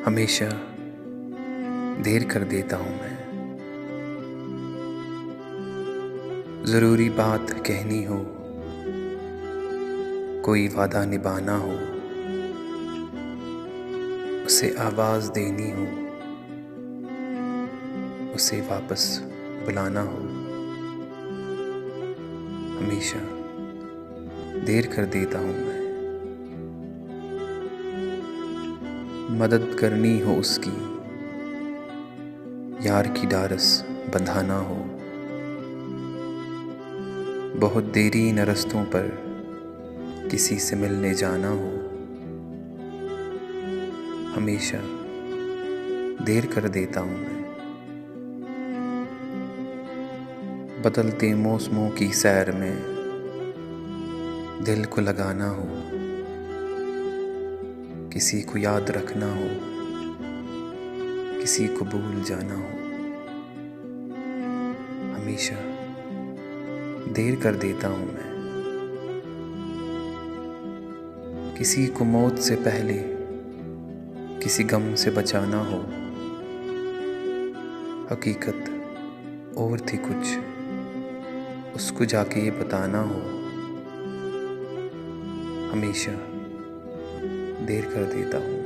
हमेशा देर कर देता हूँ मैं। ज़रूरी बात कहनी हो, कोई वादा निभाना हो, उसे आवाज़ देनी हो, उसे वापस बुलाना हो, हमेशा देर कर देता हूँ मैं। मदद करनी हो उसकी, यार की डारस बंधाना हो, बहुत देरी न रस्तों पर किसी से मिलने जाना हो, हमेशा देर कर देता हूँ मैं। बदलते मौसमों की सैर में दिल को लगाना हो, किसी को याद रखना हो, किसी को भूल जाना हो, हमेशा देर कर देता हूँ मैं। किसी को मौत से पहले किसी गम से बचाना हो, हकीकत और थी कुछ, उसको जाके ये बताना हो, हमेशा देर कर देता हूँ।